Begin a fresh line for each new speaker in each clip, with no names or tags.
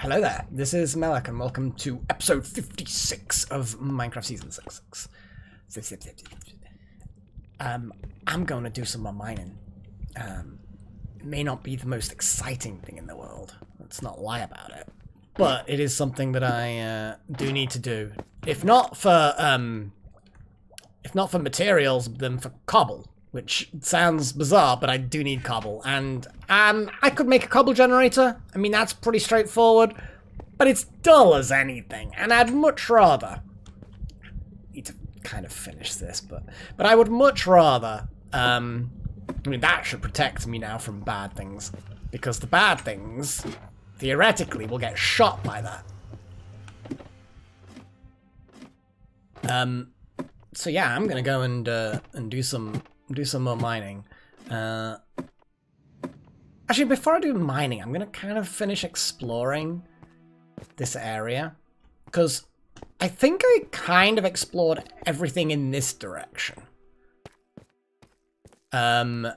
Hello there, this is Melek and welcome to episode 56 of Minecraft Season 6. I'm going to do some more mining. It may not be the most exciting thing in the world, let's not lie about it. But it is something that I do need to do. If not for materials, then for cobble. Which sounds bizarre, but I do need cobble. And I could make a cobble generator. I mean, that's pretty straightforward. But it's dull as anything. And I'd much rather... need to kind of finish this, but I would much rather... I mean, that should protect me now from bad things. Because the bad things, theoretically, will get shot by that. So yeah, I'm gonna go and do some more mining. Actually, before I do mining, I'm gonna kind of finish exploring this area, because I think I kind of explored everything in this direction. But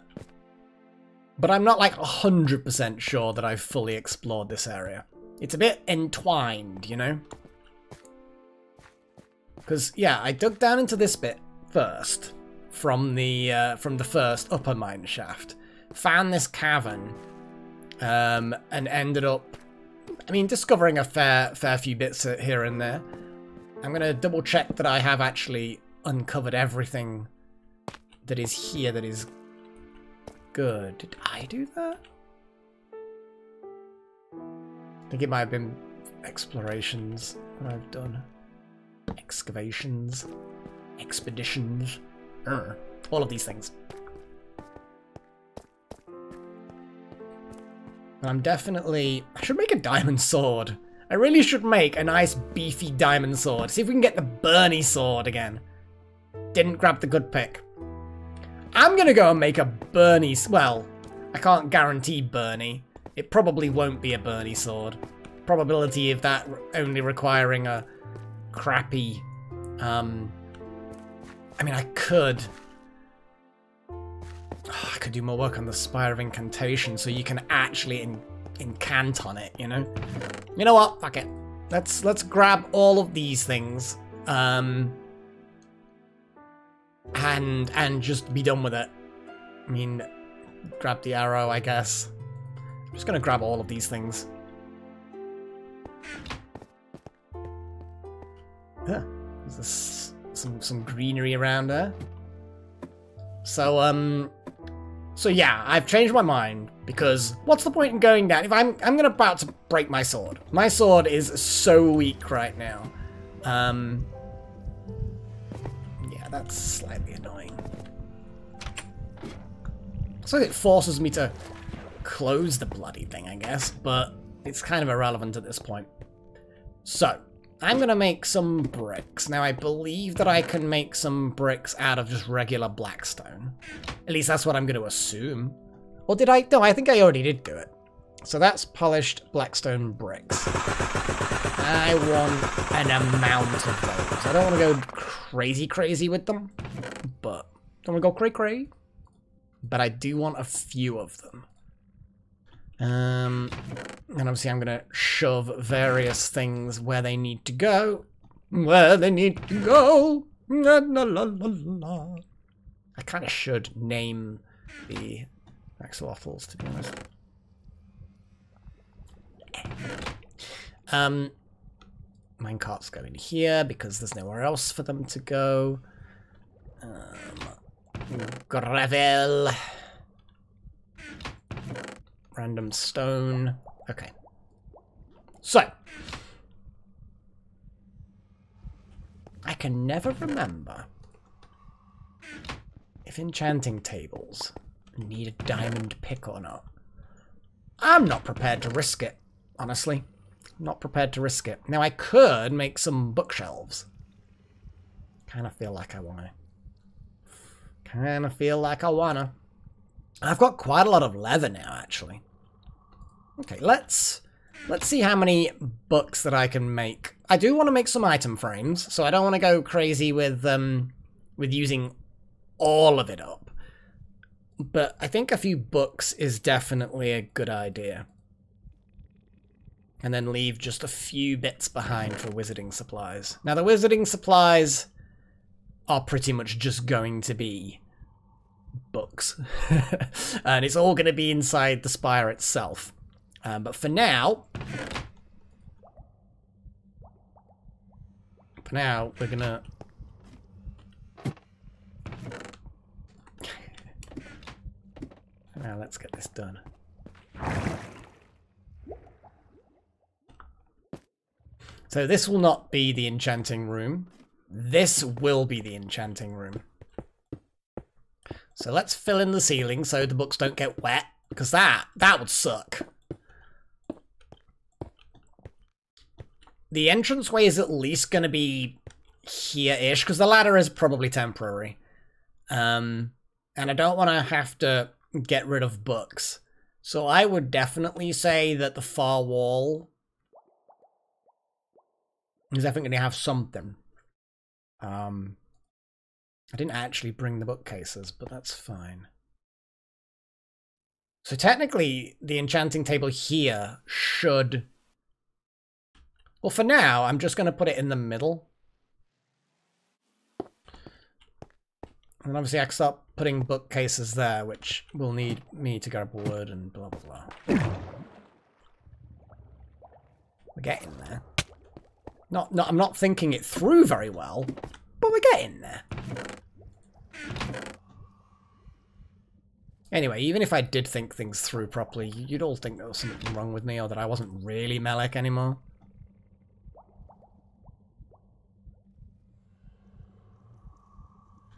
I'm not like 100% sure that I've fully explored this area. It's a bit entwined, you know? Because, yeah, I dug down into this bit first, from the first upper mine shaft, found this cavern, and ended up, I mean, discovering a fair few bits here and there. I'm going to double check that I have actually uncovered everything that is here that is good. Did I do that? I think it might have been explorations that I've done. Excavations. Expeditions. All of these things. I'm definitely... I should make a diamond sword. I really should make a nice beefy diamond sword. See if we can get the Bernie sword again. Didn't grab the good pick. I'm gonna go and make a Bernie... Well, I can't guarantee Bernie. It probably won't be a Bernie sword. Probability of that only requiring a crappy... I mean, I could do more work on the Spire of Incantation so you can actually incant on it, you know? You know what? Fuck it. Let's grab all of these things, and just be done with it. I mean, grab the arrow, I guess. I'm just gonna grab all of these things. Yeah, there's some greenery around there. So yeah, I've changed my mind, because what's the point in going down if I'm about to break my sword. My sword is so weak right now. Yeah, that's slightly annoying. So it forces me to close the bloody thing, I guess, but it's kind of irrelevant at this point. So, I'm gonna make some bricks. Now, I believe that I can make some bricks out of just regular blackstone. At least that's what I'm gonna assume. Or did I? No, I think I already did do it. So that's polished blackstone bricks. I want an amount of those. I don't want to go crazy with them, but don't want to go cray-cray. But I do want a few of them. And obviously I'm gonna shove various things where they need to go. Where they need to go. La, la, la, la, la. I kind of should name the axolotls, to be honest. Minecarts go in here because there's nowhere else for them to go. Gravel. Random stone. Okay. So. I can never remember if enchanting tables need a diamond pick or not. I'm not prepared to risk it, honestly. Not prepared to risk it. Now, I could make some bookshelves. Kind of feel like I wanna. I've got quite a lot of leather now, actually. Okay, let's see how many books that I can make. I do want to make some item frames, so I don't want to go crazy with using all of it up. But I think a few books is definitely a good idea. And then leave just a few bits behind for wizarding supplies. Now the wizarding supplies are pretty much just going to be books. And it's all going to be inside the spire itself. But for now, we're going to... Now let's get this done. So this will not be the enchanting room. This will be the enchanting room. So let's fill in the ceiling so the books don't get wet, because that would suck. The entranceway is at least going to be here-ish, because the ladder is probably temporary. And I don't want to have to get rid of books. So I would definitely say that the far wall is definitely going to have something. I didn't actually bring the bookcases, but that's fine. So technically, the enchanting table here should... Well, for now, I'm just going to put it in the middle. And obviously I can start putting bookcases there, which will need me to grab wood and blah, blah, blah. We're getting there. I'm not thinking it through very well, but we're getting there. Anyway, even if I did think things through properly, you'd all think there was something wrong with me or that I wasn't really Melek anymore.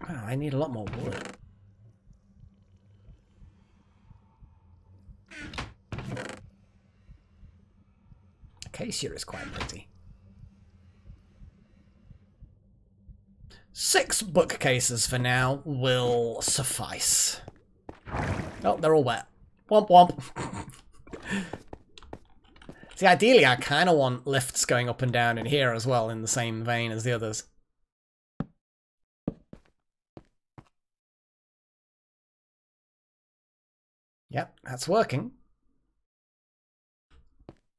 Wow, I need a lot more wood. Acacia is quite pretty. 6 bookcases for now will suffice. Oh, they're all wet. Womp womp. See, ideally I kind of want lifts going up and down in here as well, in the same vein as the others. Yep, that's working.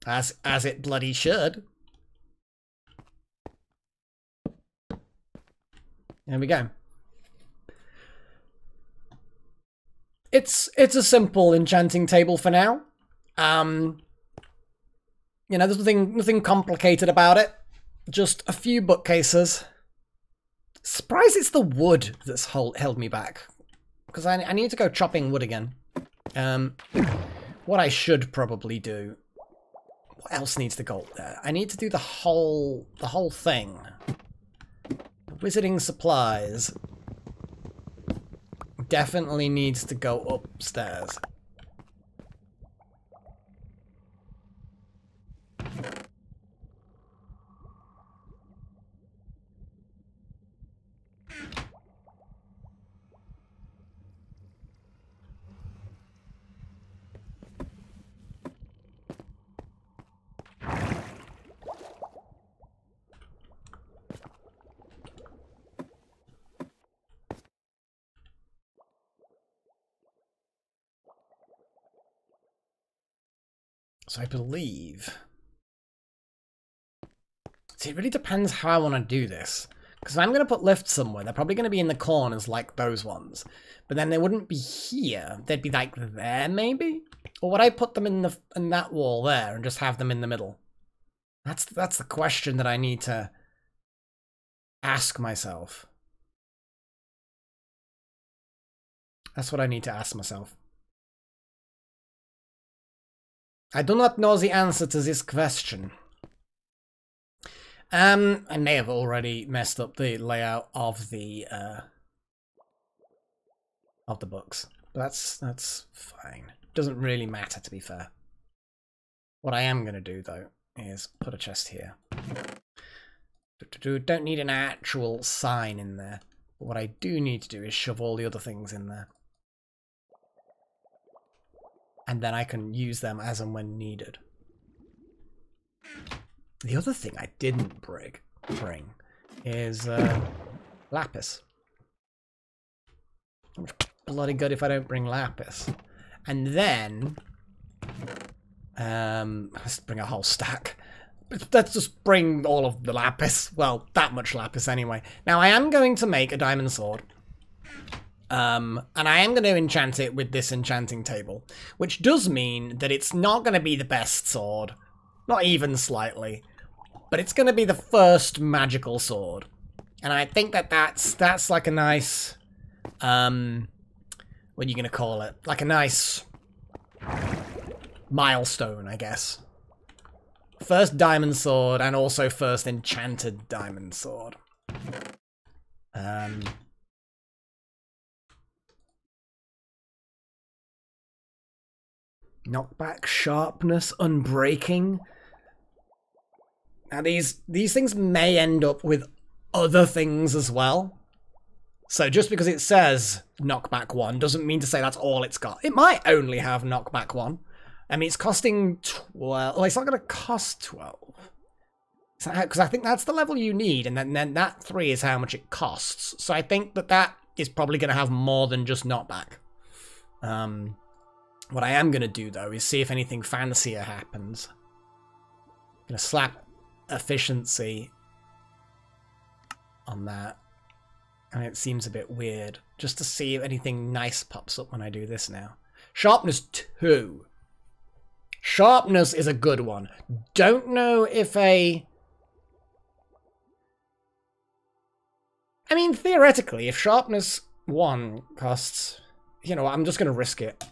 As it bloody should. There we go. It's a simple enchanting table for now. You know, there's nothing complicated about it. Just a few bookcases. Surprised it's the wood that's held me back, because I need to go chopping wood again. What I should probably do. What else needs to go up there? I need to do the whole thing. Wizarding supplies definitely needs to go upstairs. So I believe... See, it really depends how I want to do this. Because if I'm going to put lifts somewhere, they're probably going to be in the corners like those ones. But then they wouldn't be here. They'd be like there, maybe? Or would I put them in that wall there and just have them in the middle? That's the question that I need to ask myself. That's what I need to ask myself. I do not know the answer to this question. I may have already messed up the layout of the books, but that's fine. Doesn't really matter, to be fair. What I am gonna do though is put a chest here. Don't need an actual sign in there. But what I do need to do is shove all the other things in there. And then I can use them as and when needed. The other thing I didn't bring is lapis. I'm bloody good if I don't bring lapis. And then Let's bring a whole stack. Let's just bring all of the lapis. Well, that much lapis anyway. Now, I am going to make a diamond sword. And I am going to enchant it with this enchanting table. Which does mean that it's not going to be the best sword. Not even slightly. But it's going to be the first magical sword. And I think that that's like a nice... what are you going to call it? Like a nice... milestone, I guess. First diamond sword, and also first enchanted diamond sword. Knockback, sharpness, unbreaking. Now these things may end up with other things as well. So just because it says knockback 1 doesn't mean to say that's all it's got. It might only have knockback 1. I mean, it's costing 12. Well, it's not going to cost 12. Because I think that's the level you need, and then that 3 is how much it costs. So I think that is probably going to have more than just knockback. What I am going to do, though, is see if anything fancier happens. I'm going to slap efficiency on that. And it seems a bit weird. Just to see if anything nice pops up when I do this now. Sharpness 2. Sharpness is a good one. Don't know if I mean, theoretically, if sharpness 1 costs... You know what, I'm just going to risk it.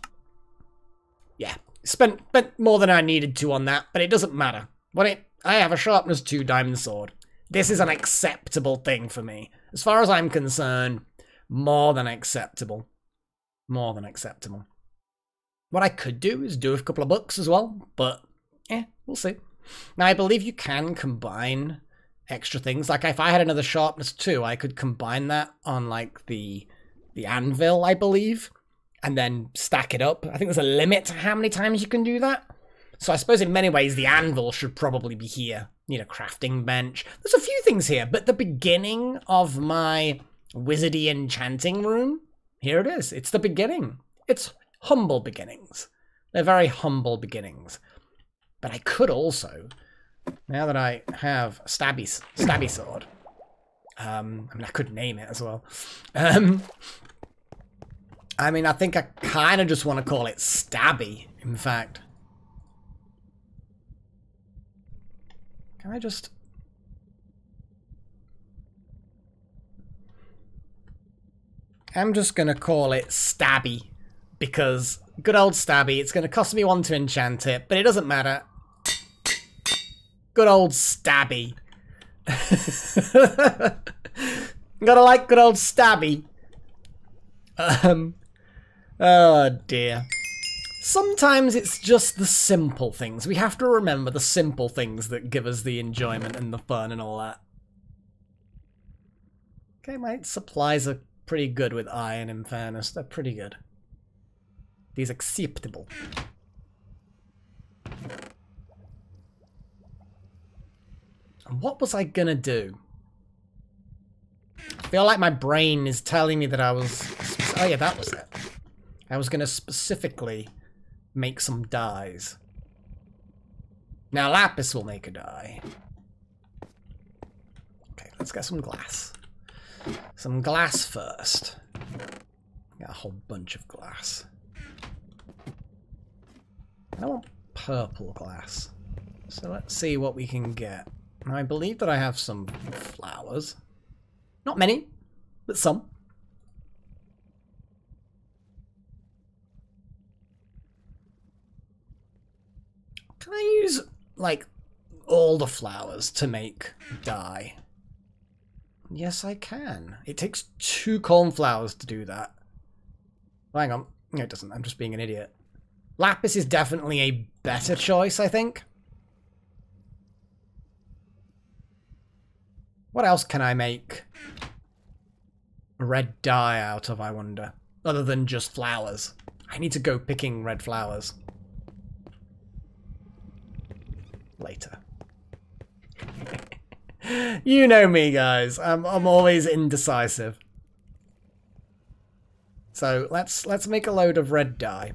Yeah, spent more than I needed to on that, but it doesn't matter. I have a sharpness 2 diamond sword. This is an acceptable thing for me. As far as I'm concerned, more than acceptable. More than acceptable. What I could do is do a couple of books as well, but we'll see. Now, I believe you can combine extra things. Like, if I had another sharpness 2, I could combine that on, like, the anvil, I believe, and then stack it up. I think there's a limit to how many times you can do that. So I suppose in many ways the anvil should probably be here. You know, crafting bench. There's a few things here, but the beginning of my wizardy enchanting room, here it is. It's the beginning. It's humble beginnings. They're very humble beginnings. But I could also, now that I have a stabby sword, I mean, I could name it as well. I mean, I think I kind of just want to call it Stabby, in fact. Can I just... I'm just going to call it Stabby, because good old Stabby, it's going to cost me 1 to enchant it, but it doesn't matter. Good old Stabby. Gotta like good old Stabby. Oh dear. Sometimes it's just the simple things. We have to remember the simple things that give us the enjoyment and the fun and all that. Okay, my supplies are pretty good with iron, in fairness. They're pretty good. These acceptable. And what was I gonna do? I feel like my brain is telling me that I was... Oh yeah, that was it. I was gonna specifically make some dyes. Now lapis will make a dye. Okay, let's get some glass. Some glass first. Got a whole bunch of glass. I want purple glass. So let's see what we can get. Now I believe that I have some flowers. Not many, but some. Can I use, like, all the flowers to make dye? Yes, I can. It takes 2 cornflowers to do that. Oh, hang on. No, it doesn't. I'm just being an idiot. Lapis is definitely a better choice, I think. What else can I make red dye out of, I wonder? Other than just flowers. I need to go picking red flowers. Later. You know me, guys. I'm always indecisive. So let's make a load of red dye.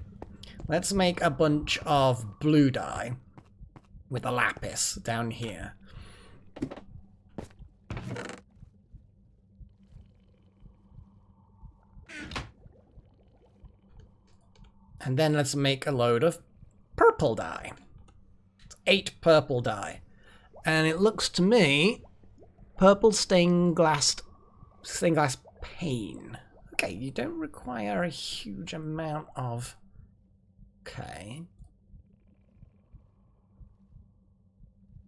Let's make a bunch of blue dye with a lapis down here. And then let's make a load of purple dye. 8 purple dye. And it looks to me purple stained glass pane. Okay, you don't require a huge amount of... Okay.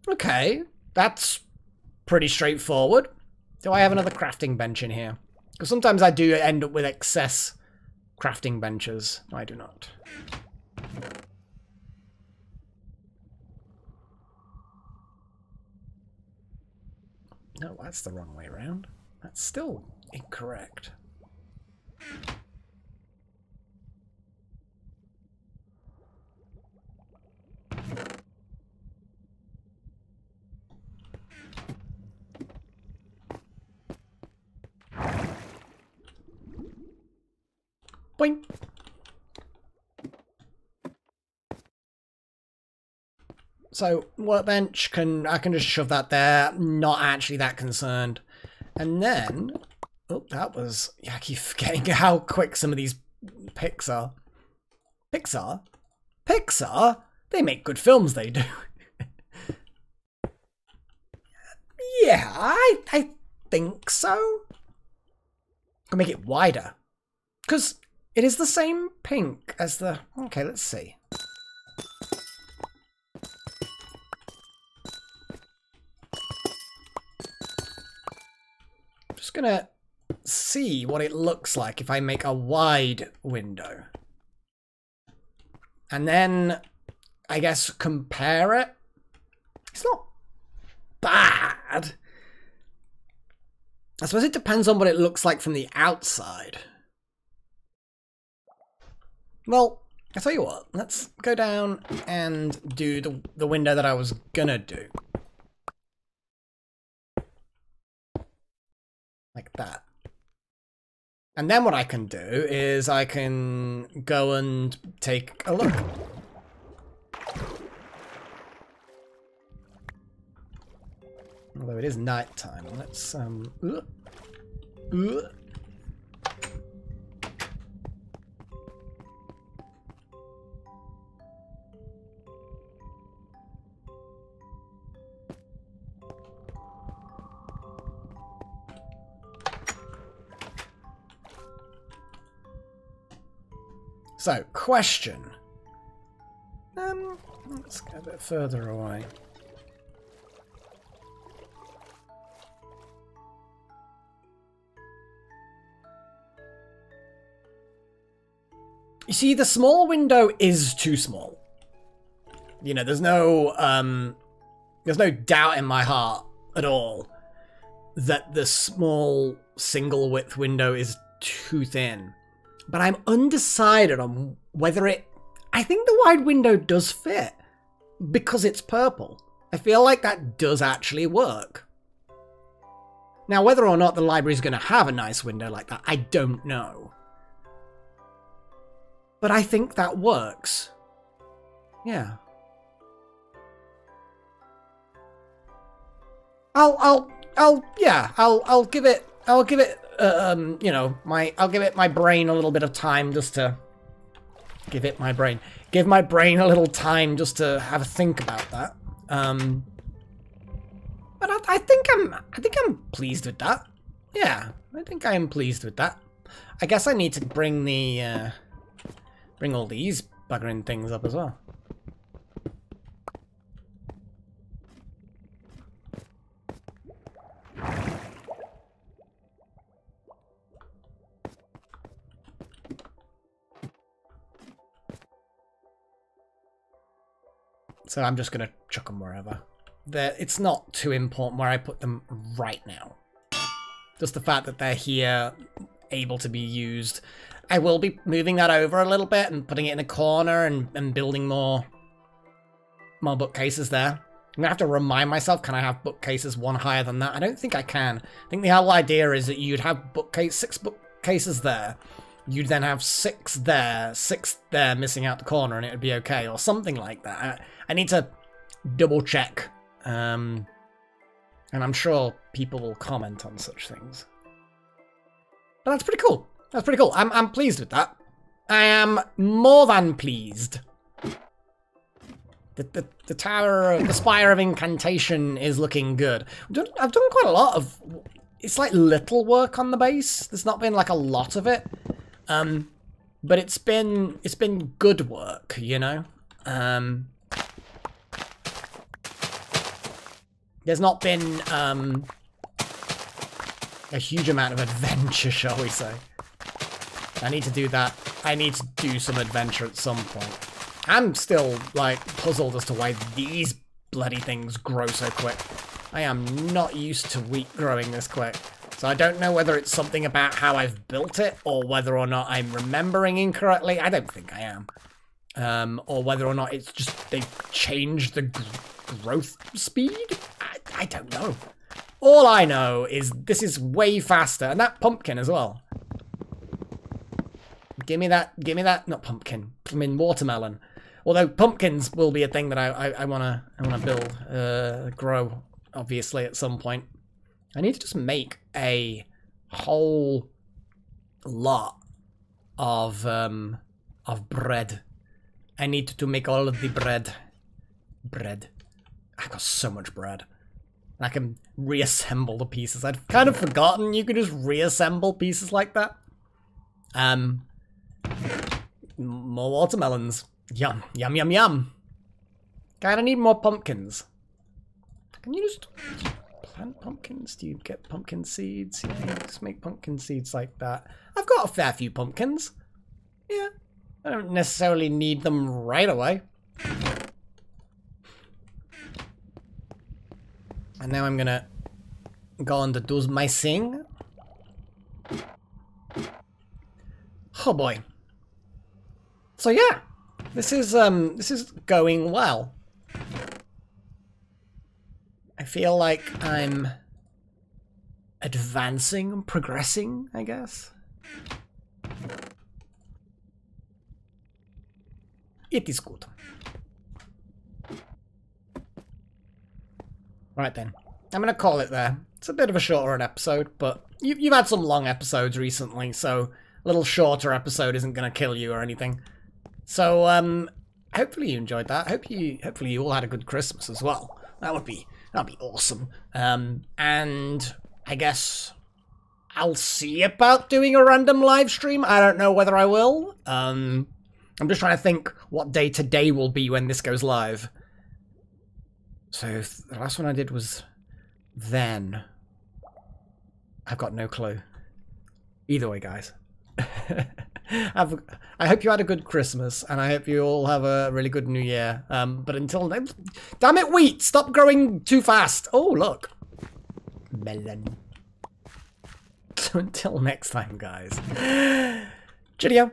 Okay, that's pretty straightforward. Do I have another crafting bench in here? Because sometimes I do end up with excess crafting benches. No, I do not. No, that's the wrong way around. That's still incorrect. Boing. So, workbench, I can just shove that there, not actually that concerned. And then, oh, that was, yeah, I keep forgetting how quick some of these picks are. Pixar? Pixar? They make good films, they do. Yeah, I think so. I'll make it wider. Because it is the same pink as the... Okay, let's see. Just gonna see what it looks like if I make a wide window. And then, I guess, compare it. It's not bad. I suppose it depends on what it looks like from the outside. Well, I'll tell you what. Let's go down and do the window that I was gonna do. Like that. And then what I can do is I can go and take a look. Although it is night time, let's So, question. Let's go a bit further away. You see, the small window is too small. You know, there's no doubt in my heart at all that the small single width window is too thin. But I'm undecided on whether it... I think the wide window does fit. Because it's purple. I feel like that does actually work. Now, whether or not the library's going to have a nice window like that, I don't know. But I think that works. Yeah. I'll give it, you know, I'll give it my brain a little bit of time just to give my brain a little time just to have a think about that. But I think I'm pleased with that. Yeah, I think I am pleased with that. I guess I need to bring the bring all these buggering things up as well. So I'm just going to chuck them wherever. It's not too important where I put them right now. Just the fact that they're here, able to be used. I will be moving that over a little bit and putting it in a corner and building more bookcases there. I'm going to have to remind myself, can I have bookcases one higher than that? I don't think I can. I think the whole idea is that you'd have 6 bookcases there. you'd then have 6 there missing out the corner, and it would be okay, or something like that. I need to double check, and I'm sure people will comment on such things. But that's pretty cool. That's pretty cool. I'm pleased with that. I am more than pleased. The tower, the Spire of Incantation is looking good. I've done quite a lot of, it's like little work on the base. There's not been like a lot of it, but it's been good work, you know. There's not been a huge amount of adventure, shall we say. I need to do that. I need to do some adventure at some point. I'm still, like, puzzled as to why these bloody things grow so quick. I am not used to wheat growing this quick. So I don't know whether it's something about how I've built it, or whether or not I'm remembering incorrectly. I don't think I am. Or whether or not it's just they've changed the growth speed? I don't know. All I know is this is way faster. And that pumpkin as well. Give me that, not pumpkin, I mean watermelon. Although pumpkins will be a thing that I wanna build, grow, obviously, at some point. I need to just make a whole lot of bread. I need to make all of the bread. I've got so much bread. I can reassemble the pieces. I'd kind of forgotten you could just reassemble pieces like that. More watermelons. Yum, yum, yum, yum. Kinda need more pumpkins. Can you just plant pumpkins? Do you get pumpkin seeds? Yeah, you just make pumpkin seeds like that. I've got a fair few pumpkins. Yeah, I don't necessarily need them right away. And now I'm gonna go on to do my thing. Oh boy. So yeah, this is going well. I feel like I'm advancing, progressing, I guess. It is good. Right then, I'm gonna call it there. It's a bit of a shorter an episode, but you've had some long episodes recently, so a little shorter episode isn't gonna kill you or anything. So hopefully you enjoyed that. Hopefully you all had a good Christmas as well. That'd be awesome. And I guess I'll see about doing a random live stream. I don't know whether I will. I'm just trying to think what day today will be when this goes live. So the last one I did was then. I've got no clue. Either way, guys. I hope you had a good Christmas, and I hope you all have a really good New Year. But until then, damn it, wheat! Stop growing too fast. Oh, look, melon. So until next time, guys. Cheerio.